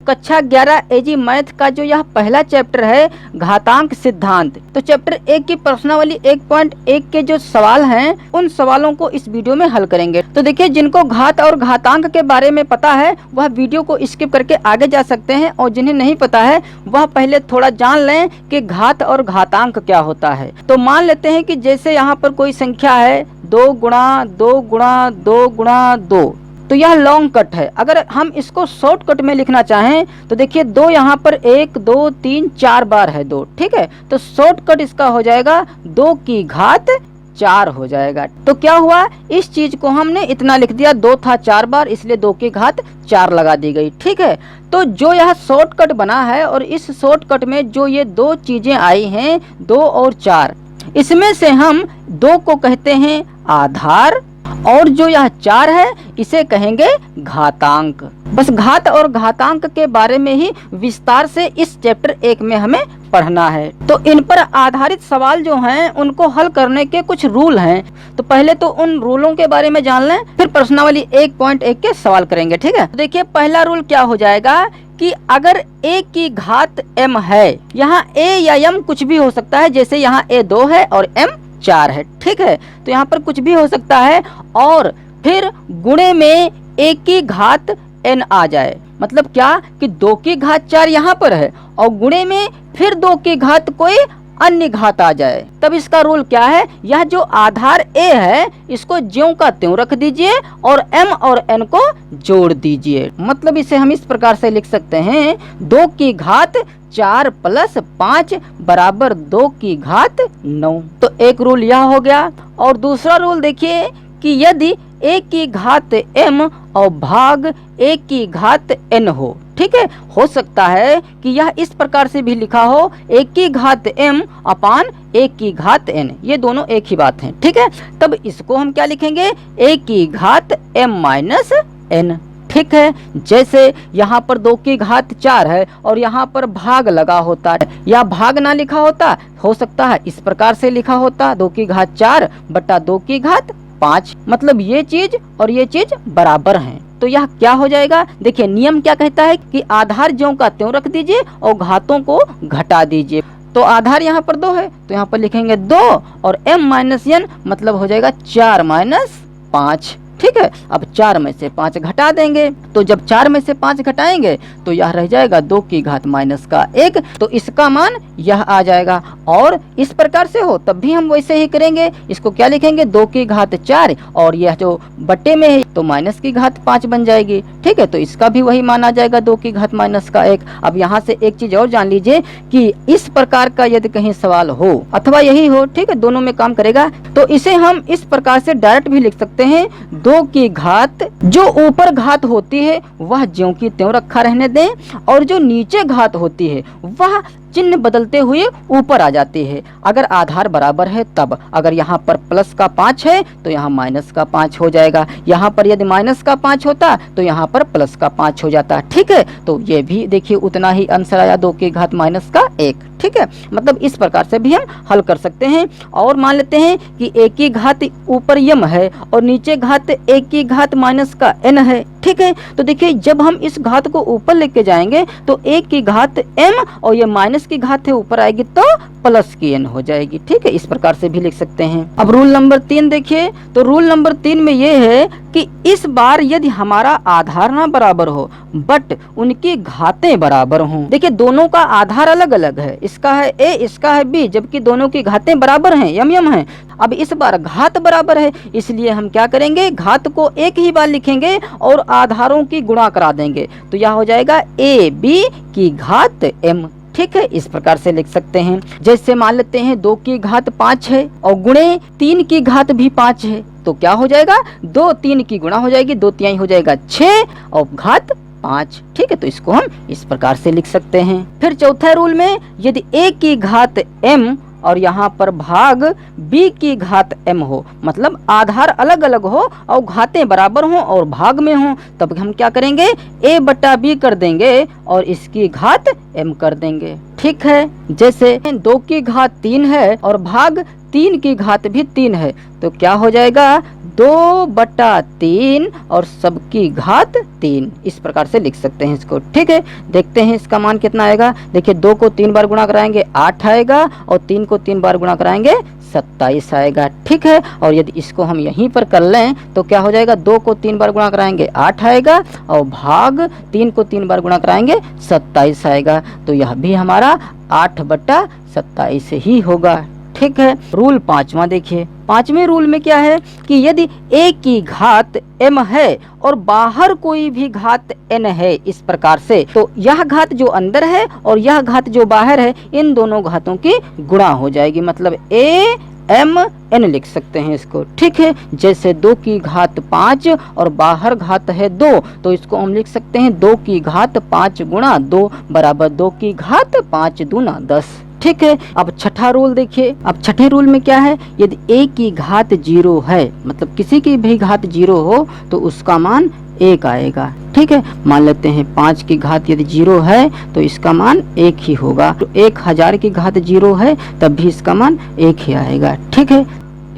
कक्षा 11 एजी मैथ का जो यह पहला चैप्टर है घातांक सिद्धांत। तो चैप्टर 1 की प्रश्नावली 1.1 के जो सवाल हैं उन सवालों को इस वीडियो में हल करेंगे। तो देखिए, जिनको घात और घातांक के बारे में पता है वह वीडियो को स्किप करके आगे जा सकते हैं, और जिन्हें नहीं पता है वह पहले थोड़ा जान लें कि घात और घातांक क्या होता है। तो मान लेते हैं कि जैसे यहाँ पर कोई संख्या है 2 गुणा 2 गुणा 2 गुणा 2, तो यह लॉन्ग कट है। अगर हम इसको शॉर्टकट में लिखना चाहें तो देखिए 2 यहाँ पर 1 2 3 4 बार है 2, ठीक है। तो शॉर्टकट इसका हो जाएगा 2 की घात 4 हो जाएगा। तो क्या हुआ, इस चीज को हमने इतना लिख दिया, 2 था 4 बार इसलिए 2 की घात 4 लगा दी गई, ठीक है। तो जो यह शॉर्टकट बना है और इस शॉर्टकट में जो ये दो चीजें आई हैं 2 और 4, इसमें से हम 2 को कहते हैं आधार और जो यह 4 है इसे कहेंगे घातांक। बस घात और घातांक के बारे में ही विस्तार से इस चैप्टर 1 में हमें पढ़ना है। तो इन पर आधारित सवाल जो हैं उनको हल करने के कुछ रूल हैं। तो पहले तो उन रूलों के बारे में जान लें, फिर प्रश्नावली 1.1 के सवाल करेंगे, ठीक है। देखिए, पहला रूल क्या हो जाएगा कि अगर a की घात m है, यहाँ a या m कुछ भी हो सकता है, जैसे यहाँ a 2 है और m 4 है, ठीक है। तो यहाँ पर कुछ भी हो सकता है, और फिर गुणे में a की घात n आ जाए। मतलब क्या कि 2 की घात 4 यहाँ पर है और गुणे में फिर 2 की घात कोई अन्य घात आ जाए। तब इसका रूल क्या है, यह जो आधार a है इसको ज्यों का त्यों रख दीजिए और m और n को जोड़ दीजिए। मतलब इसे हम इस प्रकार से लिख सकते हैं 2 की घात 4 प्लस 5 बराबर 2 की घात 9। तो एक रूल यह हो गया। और दूसरा रूल देखिए कि यदि a की घात m और भाग a की घात n हो, ठीक है। हो सकता है कि यह इस प्रकार से भी लिखा हो a की घात m अपान a की घात n, ये दोनों एक ही बात है, ठीक है। तब इसको हम क्या लिखेंगे, a की घात m माइनस n, ठीक है। जैसे यहाँ पर 2 की घात 4 है और यहाँ पर भाग लगा होता है, या भाग ना लिखा होता, हो सकता है इस प्रकार से लिखा होता 2 की घात 4 बटा 2 की घात 5। मतलब ये चीज और ये चीज बराबर हैं। तो यह क्या हो जाएगा, देखिए नियम क्या कहता है कि आधार ज्यों का त्यों रख दीजिए और घातों को घटा दीजिए। तो आधार यहाँ पर 2 है तो यहाँ पर लिखेंगे 2 और m माइनस n, मतलब हो जाएगा 4 माइनस 5, ठीक है। अब 4 में से 5 घटा देंगे, तो जब 4 में से 5 घटाएंगे तो यह रह जाएगा 2 की घात माइनस का 1, तो इसका मान यह आ जाएगा। और इस प्रकार से हो तब भी हम वैसे ही करेंगे, इसको क्या लिखेंगे 2 की घात 4 और यह जो बट्टे में है तो माइनस की घात 5 बन जाएगी, ठीक है। तो इसका भी वही मान आ जाएगा 2 की घात माइनस का 1। अब यहाँ से एक चीज और जान लीजिए कि इस प्रकार का यदि कहीं सवाल हो अथवा यही हो, ठीक है, दोनों में काम करेगा, तो इसे हम इस प्रकार से डायरेक्ट भी लिख सकते हैं 2 की घात जो ऊपर घात होती है वह ज्यों की त्यों रखा रहने दें, और जो नीचे घात होती है वह चिन्ह बदलते हुए ऊपर आ जाती है। अगर आधार बराबर है तब, अगर यहाँ पर प्लस का 5 है तो यहाँ माइनस का 5 हो जाएगा, यहाँ पर यदि माइनस का 5 होता तो यहाँ पर प्लस का 5 हो जाता, ठीक है। तो ये भी देखिए उतना ही आंसर आया 2 की घात माइनस का 1, ठीक है। मतलब इस प्रकार से भी हम हल कर सकते हैं। और मान लेते हैं कि a की घात ऊपर m है और नीचे घात a की घात माइनस का n है, ठीक है। तो देखिए जब हम इस घात को ऊपर लेके जाएंगे तो a की घात m और ये माइनस की घात है ऊपर आएगी तो प्लस की n हो जाएगी, ठीक है। इस प्रकार से भी लिख सकते हैं। अब रूल नंबर 3 देखिए, तो रूल नंबर 3 में ये है कि इस बार यदि हमारा आधार ना बराबर हो बट उनकी घातें बराबर हों। देखिए दोनों का आधार अलग अलग है, इसका है a इसका है b, जबकि दोनों की घातें बराबर हैं, m हैं। अब इस बार घात बराबर है, इसलिए हम क्या करेंगे, घात को एक ही बार लिखेंगे और आधारों की गुणा करा देंगे, तो यह हो जाएगा a b की घात m, ठीक है। इस प्रकार से लिख सकते हैं। जैसे मान लेते हैं 2 की घात 5 है और गुणे 3 की घात भी 5 है, तो क्या हो जाएगा 2 3 की गुणा हो जाएगी, 2 3 हो जाएगा 6 और घात 5, ठीक है। तो इसको हम इस प्रकार से लिख सकते हैं। फिर चौथा रूल में यदि a की घात m और यहाँ पर भाग b की घात m हो, मतलब आधार अलग अलग हो और घातें बराबर हों और भाग में हों, तब हम क्या करेंगे a बटा b कर देंगे और इसकी घात m कर देंगे, ठीक है। जैसे 2 की घात 3 है और भाग 3 की घात भी 3 है, तो क्या हो जाएगा 2/3 और सबकी घात 3। इस प्रकार से लिख सकते हैं इसको। ठीक है, देखते हैं इसका मान कितना आएगा। देखिए 2 को 3 बार गुणा कराएंगे 8 आएगा और 3 को 3 बार गुणा कराएंगे 27 आएगा। ठीक है, और यदि इसको हम यहीं पर कर लें तो क्या हो जाएगा, 2 को 3 बार गुणा कराएंगे 8 आएगा और भाग 3 को 3 बार गुणा कराएंगे 27 आएगा। तो यह भी हमारा 8/27 ही होगा। ठीक है, रूल 5वां देखिए। 5वें रूल में क्या है कि यदि a की घात m है और बाहर कोई भी घात n है इस प्रकार से, तो यह घात जो अंदर है और यह घात जो बाहर है, इन दोनों घातों की गुणा हो जाएगी। मतलब a m n लिख सकते हैं इसको। ठीक है, जैसे 2 की घात 5 और बाहर घात है 2, तो इसको हम लिख सकते हैं 2 की घात 5 गुणा 2 बराबर 2 की घात 5 दूना 10। ठीक है, अब छठा रूल देखिए। अब छठे रूल में क्या है, यदि a की घात 0 है, मतलब किसी की भी घात 0 हो तो उसका मान 1 आएगा। ठीक है, मान लेते हैं 5 की घात यदि 0 है तो इसका मान 1 ही होगा। तो 1000 की घात 0 है तब भी इसका मान 1 ही आएगा। ठीक है,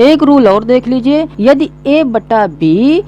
एक रूल और देख लीजिए। यदि a/b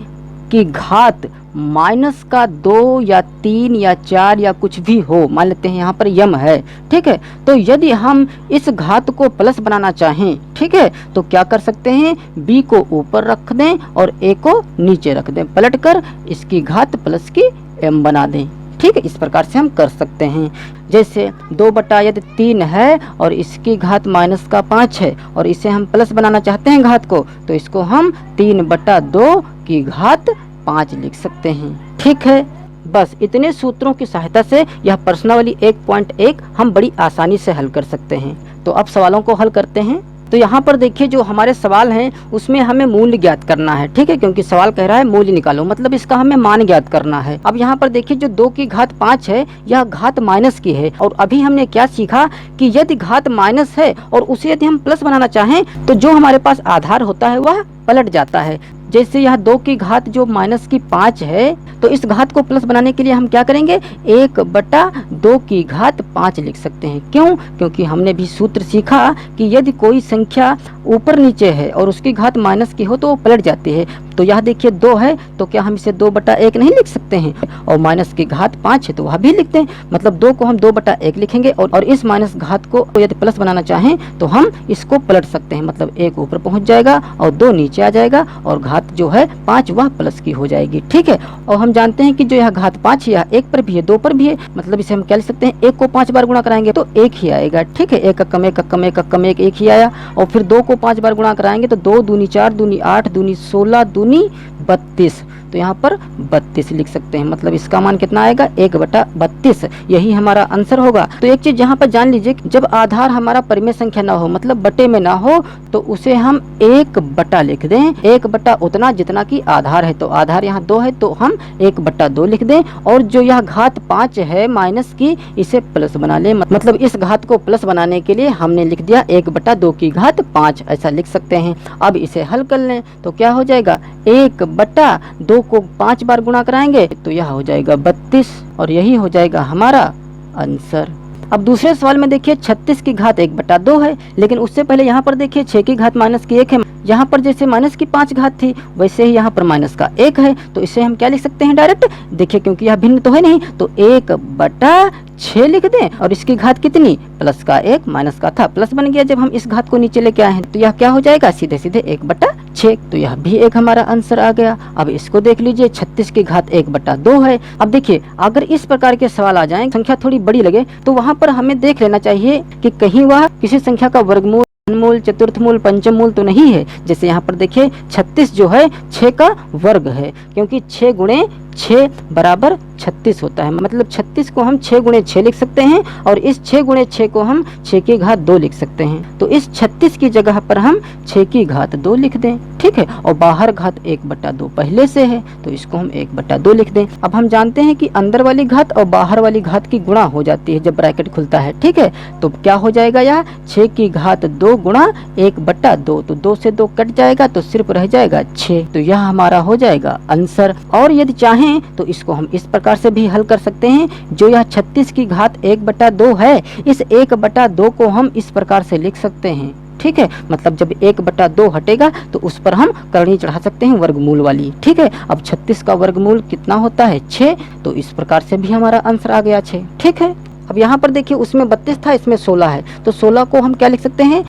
की घात -2 या 3 या 4 या कुछ भी हो, मान लेते हैं यहाँ पर यम है। ठीक है, तो यदि हम इस घात को प्लस बनाना चाहें, ठीक है, तो क्या कर सकते हैं, b को ऊपर रख दें और a को नीचे रख दें, पलटकर इसकी घात प्लस की m बना दें। ठीक है, इस प्रकार से हम कर सकते हैं। जैसे 2/3 है और इसकी घात -5 है और इसे हम प्लस बनाना चाहते हैं घात को, तो इसको हम 3/2 की घात 5 लिख सकते हैं। ठीक है, बस इतने सूत्रों की सहायता से यह प्रश्नावली 1.1 हम बड़ी आसानी से हल कर सकते हैं। तो अब सवालों को हल करते हैं। तो यहाँ पर देखिए जो हमारे सवाल हैं उसमें हमें मूल्य ज्ञात करना है। ठीक है, क्योंकि सवाल कह रहा है मूल्य निकालो, मतलब इसका हमें मान ज्ञात करना है। अब यहाँ पर देखिए जो 2 की घात 5 है यह घात माइनस की है, और अभी हमने क्या सीखा कि यदि घात माइनस है और उसे यदि हम प्लस बनाना चाहें तो जो हमारे पास आधार होता है वह पलट जाता है। जैसे यह 2 की घात जो -5 है, तो इस घात को प्लस बनाने के लिए हम क्या करेंगे, 1/2 की घात 5 लिख सकते हैं। क्यों? क्योंकि हमने भी सूत्र सीखा कि यदि कोई संख्या ऊपर नीचे है और उसकी घात माइनस की हो तो वो पलट जाती है। तो यह देखिए 2 है तो क्या हम इसे 2/1 नहीं लिख सकते हैं, और माइनस की घात 5 है तो वह भी लिखते हैं। मतलब 2 को हम 2/1 लिखेंगे और इस माइनस घात को यदि प्लस बनाना चाहें तो हम इसको पलट सकते हैं। मतलब 1 ऊपर पहुंच जाएगा और 2 नीचे आ जाएगा और घात जो है 5 वह प्लस की हो जाएगी। ठीक है, और हम जानते हैं कि जो यह घात 5 है 1 पर भी है 2 पर भी है, मतलब इसे हम क्या लिख सकते हैं, 1 को 5 बार गुणा कराएंगे तो 1 ही आएगा। ठीक है, 1 कम 1 कम 1 कम 1 ही आया, और फिर 2 को 5 बार गुणा कराएंगे तो 2 दूनी 4 दूनी 8 दूनी 16 दूनी 32, तो यहाँ पर 32 लिख सकते हैं। मतलब इसका मान कितना आएगा, 1/32, यही हमारा आंसर होगा। तो एक चीज यहाँ पर जान लीजिए, जब आधार हमारा परिमेय संख्या ना हो, मतलब बटे में ना हो, तो उसे हम 1/, लिख दें। 1/, उतना जितना की आधार है, तो आधार यहाँ 2 है तो हम 1/2 लिख दें, और जो यह घात 5 है माइनस की, इसे प्लस बना लें। मतलब इस घात को प्लस बनाने के लिए हमने लिख दिया 1/2 की घात 5, ऐसा लिख सकते हैं। अब इसे हल कर लें तो क्या हो जाएगा, 1/2 को 5 बार गुणा कराएंगे तो यह हो जाएगा 32, और यही हो जाएगा हमारा आंसर। अब दूसरे सवाल में देखिए 36 की घात 1/2 है, लेकिन उससे पहले यहाँ पर देखिए 6 की घात -1 है। यहाँ पर जैसे माइनस की 5 घात थी वैसे ही यहाँ पर माइनस का 1 है, तो इसे हम क्या लिख सकते हैं डायरेक्ट, देखिए क्योंकि यह भिन्न तो है नहीं, तो 1/6 लिख दें, और इसकी घात कितनी, प्लस का 1 माइनस का था प्लस बन गया जब हम इस घात को नीचे लेके आए हैं, तो यह क्या हो जाएगा, सीधे सीधे 1/6, तो यह भी एक हमारा आंसर आ गया। अब इसको देख लीजिए 36 की घात 1/2 है। अब देखिए अगर इस प्रकार के सवाल आ जाएं, संख्या थोड़ी बड़ी लगे, तो वहाँ पर हमें देख लेना चाहिए कि कहीं वह किसी संख्या का वर्गमूल, मूल, चतुर्थ मूल, पंचम मूल तो नहीं है। जैसे यहाँ पर देखिए 36 जो है 6 का वर्ग है, क्योंकि 6 गुणे 6 बराबर 36 होता है। मतलब 36 को हम 6 गुणे 6 लिख सकते हैं, और इस 6 गुणे 6 को हम 6 की घात 2 लिख सकते हैं। तो इस 36 की जगह पर हम 6 की घात 2 लिख दें। ठीक है, और बाहर घात 1/2 पहले से है तो इसको हम 1/2 लिख दें। अब हम जानते हैं कि अंदर वाली घात और बाहर वाली घात की गुणा हो जाती है जब ब्रैकेट खुलता है। ठीक है, तो क्या हो जाएगा, यह 6 की घात 2 गुणा 1/2, तो 2 से 2 कट जाएगा तो सिर्फ रह जाएगा 6, तो यह हमारा हो जाएगा आंसर। और यदि चाहें तो इसको हम इस प्रकार से भी हल कर सकते हैं, जो यह 36 की घात 1/2 है, इस 1/2 को हम इस प्रकार से लिख सकते हैं। ठीक है। मतलब जब 1/2 हटेगा तो उस पर हम करनी चढ़ा सकते हैं वर्गमूल वाली, ठीक है। अब 36 का वर्गमूल कितना होता है 6, तो इस प्रकार से भी हमारा आंसर आ गया 6, ठीक है। अब यहाँ पर देखिए उसमें 32 था, इसमें 16 है, तो 16 को हम क्या लिख सकते हैं,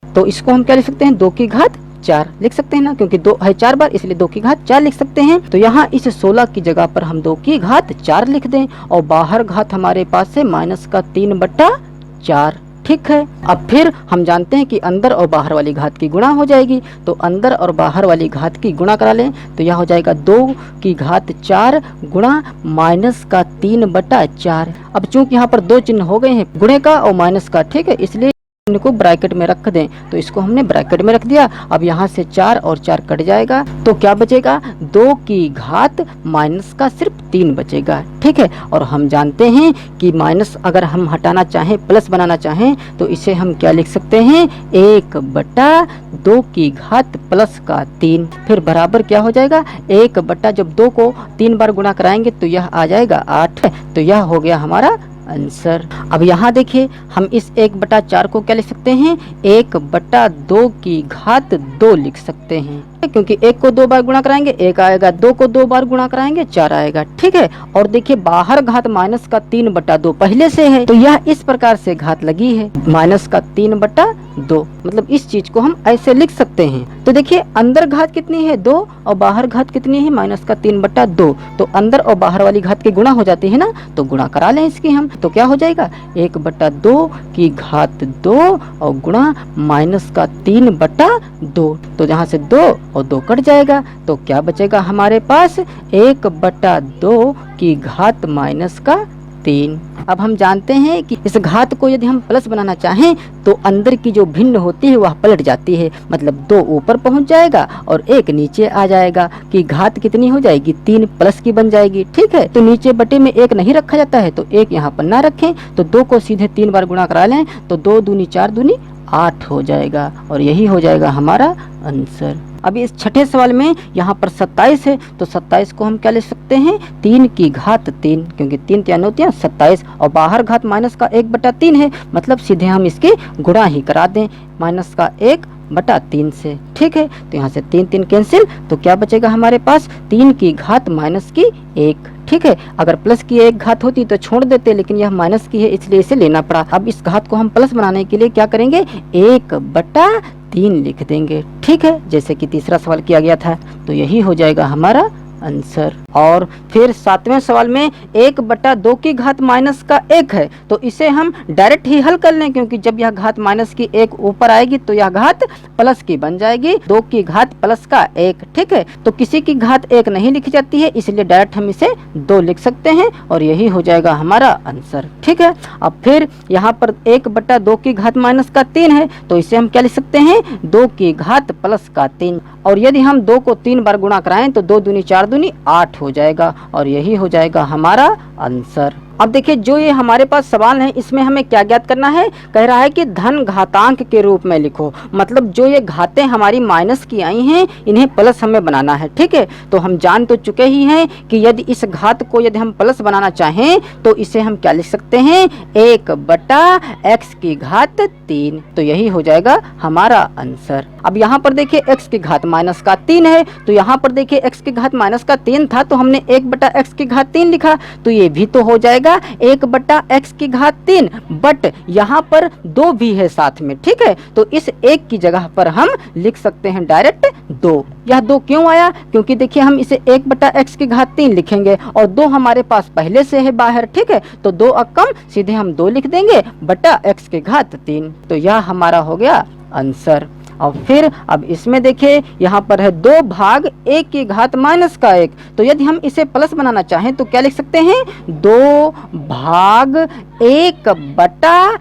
तो इसको हम क्या लिख सकते हैं 2 की घात 4 लिख सकते हैं ना, क्योंकि 2 है 4 बार इसलिए 2 की घात 4 लिख सकते हैं। तो यहाँ इस 16 की जगह पर हम 2 की घात 4 लिख दें और बाहर घात हमारे पास है -3/4, ठीक है। अब फिर हम जानते हैं कि अंदर और बाहर वाली घात की गुणा हो जाएगी, तो अंदर और बाहर वाली घात की गुणा करा लें तो यह हो जाएगा 2 की घात 4 गुणा -3/4। अब चूंकि यहाँ पर 2 चिन्ह हो गए हैं, गुणे का और माइनस का, ठीक है, इसलिए इनको ब्रैकेट में रख दें, तो इसको हमने ब्रैकेट में रख दिया। अब यहाँ से 4 और 4 कट जाएगा तो क्या बचेगा 2 की घात माइनस का सिर्फ 3 बचेगा, ठीक है। और हम जानते हैं कि माइनस अगर हम हटाना चाहें प्लस बनाना चाहें तो इसे हम क्या लिख सकते हैं 1/2 की घात प्लस का 3, फिर बराबर क्या हो जाएगा 1/ जब 2 को 3 बार गुणा कराएंगे तो यह आ जाएगा 8, तो यह हो गया हमारा आंसर। अब यहाँ देखिए हम इस 1/4 को क्या लिख सकते हैं 1/2 की घात 2 लिख सकते हैं, क्योंकि 1 को 2 बार गुणा कराएंगे 1 आएगा, 2 को 2 बार गुणा कराएंगे 4 आएगा, ठीक है। और देखिए बाहर घात माइनस का 3/2 पहले से है, तो यह इस प्रकार से घात लगी है -3/2, मतलब इस चीज को हम ऐसे लिख सकते हैं। तो देखिए अंदर घात कितनी है 2 और बाहर घात कितनी है -3/2, तो अंदर और बाहर वाली घात की गुणा हो जाती है ना, तो गुणा करा लें इसकी हम, तो क्या हो जाएगा 1/2 की घात 2 और गुणा -3/2, तो जहाँ से 2 और 2 कट जाएगा तो क्या बचेगा हमारे पास 1/2 की घात -3। अब हम जानते हैं कि इस घात को यदि हम प्लस बनाना चाहें तो अंदर की जो भिन्न होती है वह पलट जाती है, मतलब 2 ऊपर पहुंच जाएगा और 1 नीचे आ जाएगा, कि घात कितनी हो जाएगी 3 प्लस की बन जाएगी, ठीक है। तो नीचे बटे में 1 नहीं रखा जाता है, तो 1 यहाँ पर ना रखें, तो 2 को सीधे 3 बार गुणा करा लें तो 2 दूनी 4 दूनी 8 हो जाएगा, और यही हो जाएगा हमारा आंसर। अभी इस छठे सवाल में यहाँ पर 27 है, तो 27 को हम क्या ले सकते हैं 3 की घात 3, क्योंकि 3 3 होती है 27, और बाहर घात माइनस का 1/3 है, मतलब सीधे हम इसकी गुणा ही करा दें -1/3 से, ठीक है। तो यहाँ से 3 3 कैंसिल, तो क्या बचेगा हमारे पास 3 की घात -1, ठीक है। अगर प्लस की 1 घात होती तो छोड़ देते, लेकिन यह माइनस की है इसलिए इसे लेना पड़ा। अब इस घात को हम प्लस बनाने के लिए क्या करेंगे 1/3 लिख देंगे, ठीक है, जैसे कि तीसरा सवाल किया गया था, तो यही हो जाएगा हमारा आंसर। और फिर 7वें सवाल में 1/2 की घात -1 है, तो इसे हम डायरेक्ट ही हल कर लें, क्योंकि जब यह घात माइनस की 1 ऊपर आएगी तो यह घात प्लस की बन जाएगी, 2 की घात प्लस का 1, ठीक है। तो किसी की घात 1 नहीं लिखी जाती है, इसलिए डायरेक्ट हम इसे 2 लिख सकते हैं, और यही हो जाएगा हमारा आंसर, ठीक है। अब फिर यहाँ पर 1/2 की घात -3 है, तो इसे हम क्या लिख सकते हैं 2 की घात प्लस का 3, और यदि हम 2 को 3 बार गुणा कराएं तो 2 दूनी 4 दूनी 8 हो जाएगा, और यही हो जाएगा हमारा आंसर। अब देखिए जो ये हमारे पास सवाल है इसमें हमें क्या ज्ञात करना है, कह रहा है कि धन घातांक के रूप में लिखो, मतलब जो ये घातें हमारी माइनस की आई हैं इन्हें प्लस हमें बनाना है, ठीक है। तो हम जान तो चुके ही हैं कि यदि इस घात को यदि हम प्लस बनाना चाहें तो इसे हम क्या लिख सकते हैं 1/x की घात 3, तो यही हो जाएगा हमारा आंसर। अब यहाँ पर देखिए x की घात -3 है, तो यहाँ पर देखिए x की घात -3 था तो हमने 1/x की घात 3 लिखा, तो ये भी तो हो जाएगा 1/x की घात 3, बट यहाँ पर 2 भी है साथ में, ठीक है। तो इस 1 की जगह पर हम लिख सकते हैं डायरेक्ट 2। यह 2 क्यों आया, क्योंकि देखिए हम इसे 1/x की घात 3 लिखेंगे और 2 हमारे पास पहले से है बाहर, ठीक है। तो 2 कम सीधे हम 2 लिख देंगे बटा x की घात 3, तो यह हमारा हो गया आंसर। और फिर अब इसमें देखिए यहाँ पर है 2 भाग 1 की घात -1, तो यदि हम इसे प्लस बनाना चाहें तो क्या लिख सकते हैं 2 भाग 1/a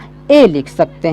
लिख सकते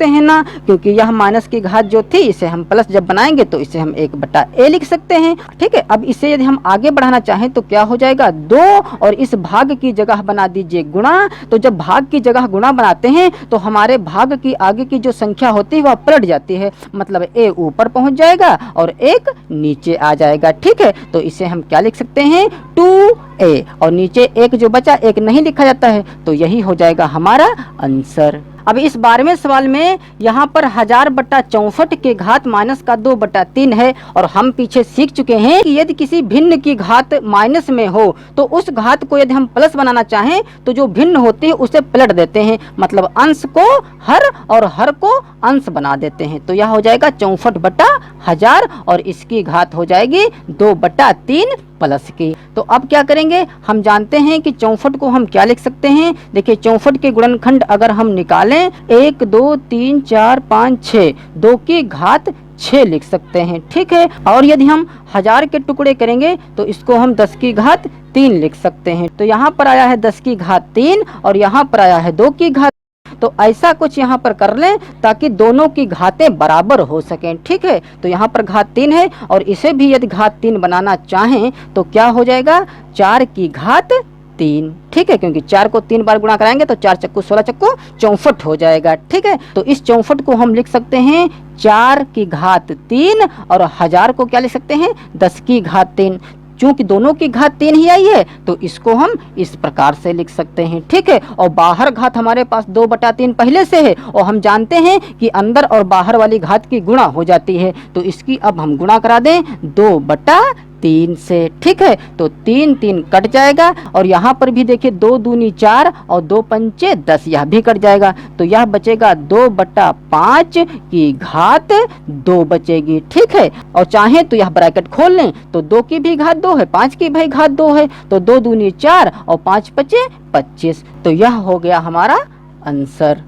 हैं ना, क्योंकि यह माइनस की घात जो थी इसे हम प्लस जब बनाएंगे तो इसे हम 1/a लिख सकते हैं, ठीक है। अब इसे यदि हम आगे बढ़ाना चाहें तो क्या हो जाएगा 2 और इस भाग की जगह बना दीजिए गुणा, तो जब भाग की जगह गुणा बनाते हैं तो हमारे भाग की आगे की जो संख्या होती है वह पलट जाती है, मतलब a ऊपर पहुंच जाएगा और 1 नीचे आ जाएगा, ठीक है। तो इसे हम क्या लिख सकते हैं 2a, और नीचे 1 जो बचा 1 नहीं लिखा जाता है, तो यही हो जाएगा हमारा आंसर। अब इस 12वें सवाल में यहाँ पर 1000/64 के घात माइनस का 2/3 है और हम पीछे सीख चुके हैं कि यदि किसी भिन्न की घात माइनस में हो तो उस घात को यदि हम प्लस बनाना चाहें तो जो भिन्न होती है उसे पलट देते हैं, मतलब अंश को हर और हर को अंश बना देते हैं। तो यह हो जाएगा 64/1000 और इसकी घात हो जाएगी 2/3 प्लस की। तो अब क्या करेंगे, हम जानते हैं कि 64 को हम क्या लिख सकते हैं। देखिए 64 के गुणनखंड अगर हम निकालें 1 2 3 4 5 6, 2 की घात 6 लिख सकते हैं, ठीक है। और यदि हम 1000 के टुकड़े करेंगे तो इसको हम 10 की घात 3 लिख सकते हैं। तो यहाँ पर आया है 10 की घात 3 और यहाँ पर आया है 2 की घात। तो ऐसा कुछ यहाँ पर कर लें ताकि दोनों की घातें बराबर हो सकें, ठीक है। तो यहाँ पर घात 3 है और इसे भी यदि घात 3 बनाना चाहें तो क्या हो जाएगा, 4 की घात 3, ठीक है, क्योंकि 4 को 3 बार गुणा कराएंगे तो 4 चक्कू 16 चक्कू 64 हो जाएगा, ठीक है। तो इस 64 को हम लिख सकते हैं 4 की घात 3 और 1000 को क्या लिख सकते हैं, 10 की घात 3। चूंकि दोनों की घात 3 ही आई है तो इसको हम इस प्रकार से लिख सकते हैं, ठीक है। और बाहर घात हमारे पास 2/3 पहले से है और हम जानते हैं कि अंदर और बाहर वाली घात की गुणा हो जाती है, तो इसकी अब हम गुणा करा दें 2/3 से, ठीक है। तो 3 3 कट जाएगा और यहाँ पर भी देखिए 2 दूनी 4 और 2 पंचे 10, यह भी कट जाएगा। तो यह बचेगा 2/5 की घात 2 बचेगी, ठीक है। और चाहे तो यह ब्रैकेट खोल लें तो 2 की भी घात 2 है, 5 की भी घात 2 है, तो 2 दूनी 4 और 5 पचे 25। तो यह हो गया हमारा आंसर।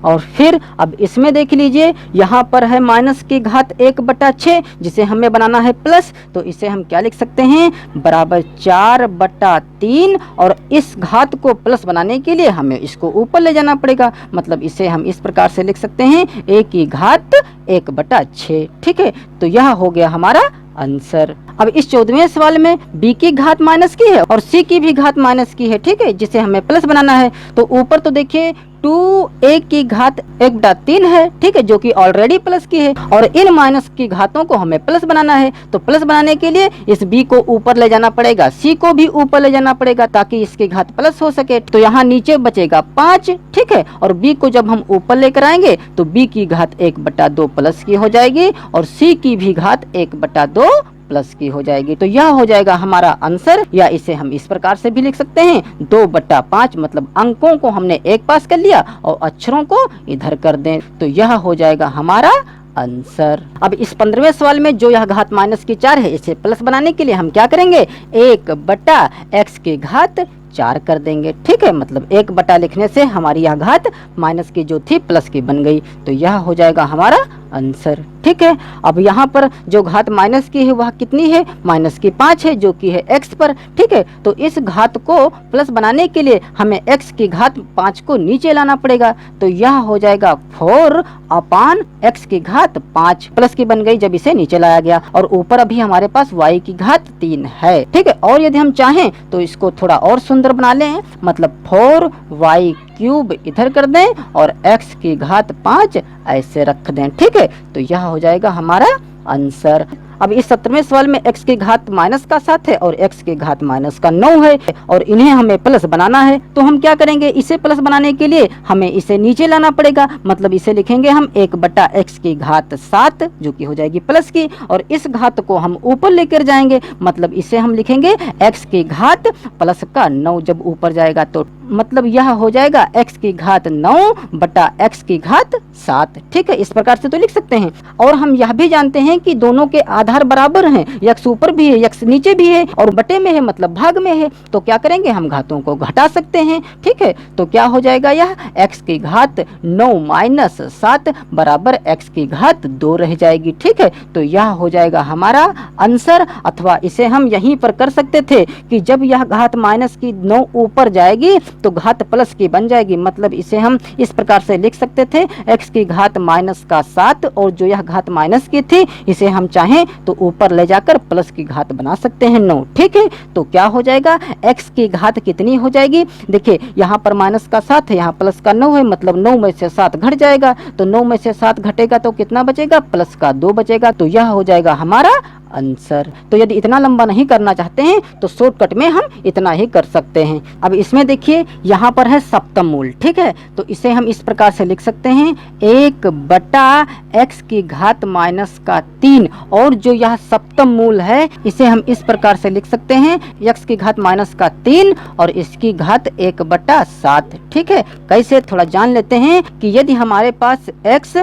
और फिर अब इसमें देख लीजिए यहाँ पर है माइनस की घात 1/6 जिसे हमें बनाना है प्लस, तो इसे हम क्या लिख सकते हैं, बराबर 4/3 और इस घात को प्लस बनाने के लिए हमें इसको ऊपर ले जाना पड़ेगा, मतलब इसे हम इस प्रकार से लिख सकते हैं a की घात 1/6, ठीक है। तो यह हो गया हमारा आंसर। अब इस 14वें सवाल में b की घात माइनस की है और c की भी घात माइनस की है, ठीक है, जिसे हमें प्लस बनाना है। तो ऊपर तो देखिए 2a की घात 1/3 है, ठीक है, जो कि ऑलरेडी प्लस की है और इन माइनस की घातों को हमें प्लस बनाना है। तो प्लस बनाने के लिए इस b को ऊपर ले जाना पड़ेगा, c को भी ऊपर ले जाना पड़ेगा ताकि इसकी घात प्लस हो सके। तो यहाँ नीचे बचेगा 5, ठीक है, और b को जब हम ऊपर लेकर आएंगे तो b की घात 1/2 प्लस की हो जाएगी और c की भी घात 1/2 प्लस की हो जाएगी। तो यह हो जाएगा हमारा आंसर, या इसे हम इस प्रकार से भी लिख सकते हैं 2/5, मतलब अंकों को हमने एक पास कर लिया और अक्षरों को इधर कर दें, तो यह हो जाएगा हमारा आंसर। अब इस 15वें सवाल में जो यह घात माइनस की 4 है इसे प्लस बनाने के लिए हम क्या करेंगे, 1/x की घात 4 कर देंगे, ठीक है, मतलब 1 लिखने से हमारी यह घात माइनस की जो थी प्लस की बन गई। तो यह हो जाएगा हमारा आंसर, ठीक है। अब यहाँ पर जो घात माइनस की है वह कितनी है, माइनस की 5 है, जो कि है x पर, ठीक है। तो इस घात को प्लस बनाने के लिए हमें x की घात 5 को नीचे लाना पड़ेगा। तो यह हो जाएगा 4/x की घात 5 प्लस की बन गई जब इसे नीचे लाया गया, और ऊपर अभी हमारे पास y की घात 3 है, ठीक है। और यदि हम चाहें तो इसको थोड़ा और सुंदर बना लें, मतलब 4y³ इधर कर दें और x की घात 5 ऐसे रख दें, ठीक है। तो यह हो जाएगा हमारा आंसर। अब इस 17वें सवाल में x की घात माइनस का 7 है और x की घात माइनस का 9 है और इन्हें हमें प्लस बनाना है। तो हम क्या करेंगे, इसे प्लस बनाने के लिए हमें इसे नीचे लाना पड़ेगा, मतलब इसे लिखेंगे हम 1/x की घात 7 जो कि हो जाएगी प्लस की, और इस घात को हम ऊपर लेकर जाएंगे, मतलब इसे हम लिखेंगे x की घात प्लस का 9 जब ऊपर जाएगा, तो मतलब यह हो जाएगा x की घात 9/x की घात 7, ठीक है। इस प्रकार से तो लिख सकते हैं। और हम यह भी जानते हैं कि दोनों के आधार बराबर हैं, x ऊपर भी है, x नीचे भी है और बटे में है, मतलब भाग में है। तो क्या करेंगे, हम घातों को घटा सकते हैं, ठीक है। तो क्या हो जाएगा, यह x की घात 9 - 7 बराबर x की घात 2 रह जाएगी, ठीक है। तो यह हो जाएगा हमारा आंसर। अथवा इसे हम यहीं पर कर सकते थे कि जब यह घात माइनस की 9 ऊपर जाएगी तो घात प्लस की बन जाएगी, मतलब इसे हम इस प्रकार से लिख सकते थे x की घात माइनस का 7 और जो यह घात माइनस की थी इसे हम चाहें तो ऊपर ले जाकर प्लस की घात बना सकते हैं 9, ठीक है। तो क्या हो जाएगा, x की घात कितनी हो जाएगी, देखिए यहाँ पर माइनस का 7 है, यहाँ प्लस का 9 है, मतलब 9 में से 7 घट जाएगा, तो 9 में से 7 घटेगा तो कितना बचेगा, प्लस का 2 बचेगा। तो यह हो जाएगा हमारा आंसर। तो यदि इतना लंबा नहीं करना चाहते हैं तो शॉर्टकट में हम इतना ही कर सकते हैं। अब इसमें देखिए यहाँ पर है सप्तम मूल, ठीक है, तो इसे हम इस प्रकार से लिख सकते हैं 1/(x⁻³ और जो यह सप्तम मूल है इसे हम इस प्रकार से लिख सकते हैं x⁻³ और इसकी घात 1/7। ठीक है, कैसे थोड़ा जान लेते हैं कि यदि हमारे पास x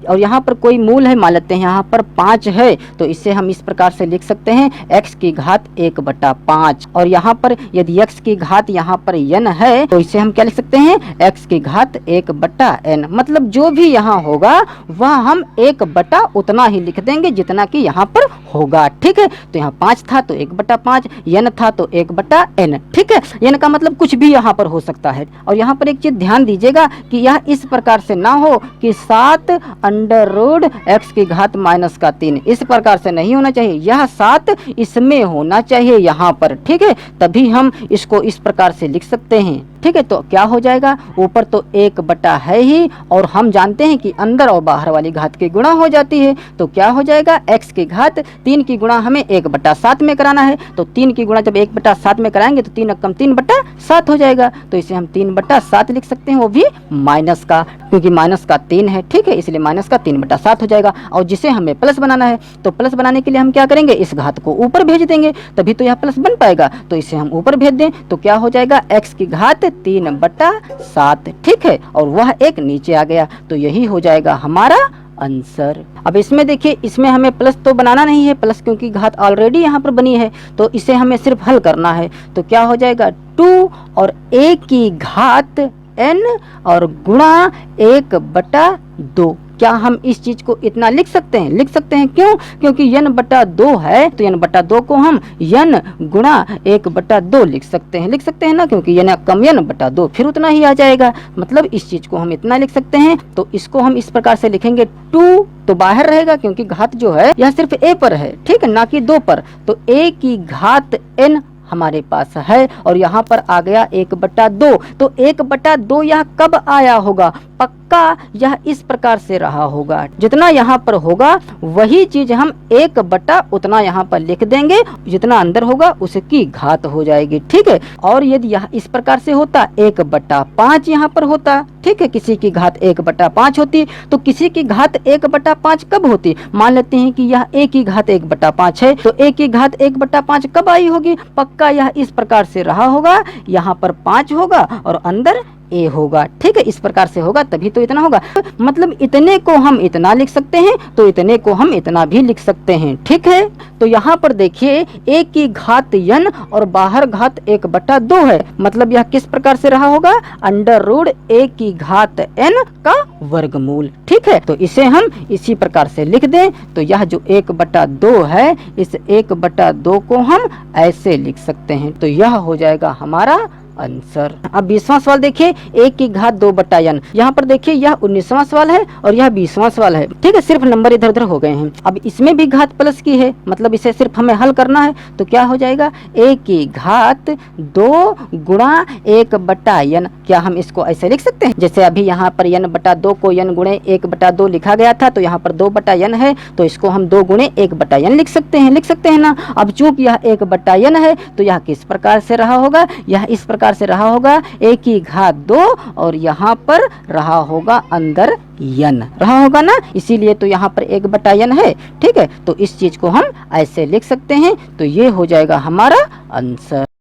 और यहाँ पर कोई मूल है, मान लेते हैं यहाँ पर 5 है, तो इसे हम इस प्रकार से लिख सकते हैं x⁻1/5 और यहाँ पर यदि x की घात यहाँ पर n है तो इसे हम क्या लिख सकते हैं x⁻1/n। मतलब जो भी यहाँ होगा वह हम 1/ उतना ही लिख देंगे जितना कि यहाँ पर होगा। ठीक है, तो यहाँ 5 था तो 1/5, n था तो 1/n। ठीक है, n का मतलब कुछ भी यहाँ पर हो सकता है। और यहाँ पर एक चीज ध्यान दीजिएगा कि यह इस प्रकार से ना हो कि 7√(x⁻³ इस प्रकार से नहीं होना चाहिए, यह 7 इसमें होना चाहिए यहाँ पर। ठीक है, तभी हम इसको इस प्रकार से लिख सकते हैं। ठीक है, तो क्या हो जाएगा, ऊपर तो 1/ है ही और हम जानते हैं कि अंदर और बाहर वाली घात की गुणा हो जाती है, तो क्या हो जाएगा x की घात 3 की गुणा हमें 1/7 में कराना है, तो 3 की गुणा जब 1/7 में कराएंगे तो 3 × 3/7 हो जाएगा, तो इसे हम 3/7 लिख सकते हैं, वो भी माइनस का, क्योंकि माइनस का 3 है। ठीक है, इसलिए माइनस का 3/7 हो जाएगा। और जिसे हमें प्लस बनाना है तो प्लस बनाने के लिए हम क्या करेंगे, इस घात को ऊपर भेज देंगे, तभी तो यह प्लस बन पाएगा। तो इसे हम ऊपर भेज दें तो क्या हो जाएगा, x की घात 3/7। ठीक है, और वह एक नीचे आ गया, तो यही हो जाएगा हमारा आंसर। अब इसमें देखिए, इसमें हमें प्लस तो बनाना नहीं है, प्लस क्योंकि घात ऑलरेडी यहाँ पर बनी है, तो इसे हमें सिर्फ हल करना है। तो क्या हो जाएगा 2 और a की घात n और गुणा 1/2। क्या हम इस चीज को इतना लिख सकते हैं? लिख सकते हैं, क्यों? क्योंकि n/2 है तो n/2 को हम n गुणा 1/2 लिख सकते हैं ना, क्योंकि n कम n/2 फिर उतना ही आ जाएगा। मतलब इस चीज को हम इतना लिख सकते हैं। तो इसको हम इस प्रकार से लिखेंगे 2 तो बाहर रहेगा क्योंकि घात जो है यह सिर्फ a पर है, ठीक है, ना कि 2 पर। तो a की घात n हमारे पास है और यहाँ पर आ गया 1/2। तो 1/2 यह कब आया होगा? पक्का यह इस प्रकार से रहा होगा, जितना यहाँ पर होगा वही चीज हम 1/ उतना यहाँ पर लिख देंगे, जितना अंदर होगा उसकी घात हो जाएगी। ठीक है, और यदि यह इस प्रकार से होता 1/5 यहाँ पर होता, ठीक है, किसी की घात 1/5 होती, तो किसी की घात 1/5 कब होती? मान लेते हैं कि यह a की घात 1/5 है, तो a की घात 1/5 कब आई होगी? पक्का यह इस प्रकार से रहा होगा, यहाँ पर 5 होगा और अंदर a होगा। ठीक है, इस प्रकार से होगा तभी तो इतना होगा। मतलब इतने को हम इतना लिख सकते हैं तो इतने को हम इतना भी लिख सकते हैं। ठीक है, तो यहाँ पर देखिए a की घात n और बाहर घात 1/2 है, मतलब यह किस प्रकार से रहा होगा? √a की घात n का वर्गमूल। ठीक है, तो इसे हम इसी प्रकार से लिख दें तो यह जो 1/2 है, इस 1/2 को हम ऐसे लिख सकते हैं, तो यह हो जाएगा हमारा आंसर। अब 20वां सवाल देखिए, a की घात 2/n। यहाँ पर देखिए यह 19वां सवाल है और यह 20वां सवाल है। ठीक है, सिर्फ नंबर इधर उधर हो गए हैं। अब इसमें भी घात प्लस की है, मतलब इसे सिर्फ हमें हल करना है, तो क्या हो जाएगा? a की घात 2 गुणा 1/n। क्या हम इसको ऐसे लिख सकते हैं? जैसे अभी यहाँ पर n/2 को n गुणे 1/2 लिखा गया था, तो यहाँ पर 2/n है, तो इसको हम 2 गुणे 1/n लिख सकते हैं ना। अब चूंकि यह 1/n है तो यह किस प्रकार से रहा होगा? यह इस प्रकार से रहा होगा, a की घात 2 और यहाँ पर रहा होगा अंदर n रहा होगा ना, इसीलिए तो यहाँ पर 1/n है। ठीक है, तो इस चीज को हम ऐसे लिख सकते हैं, तो ये हो जाएगा हमारा आंसर।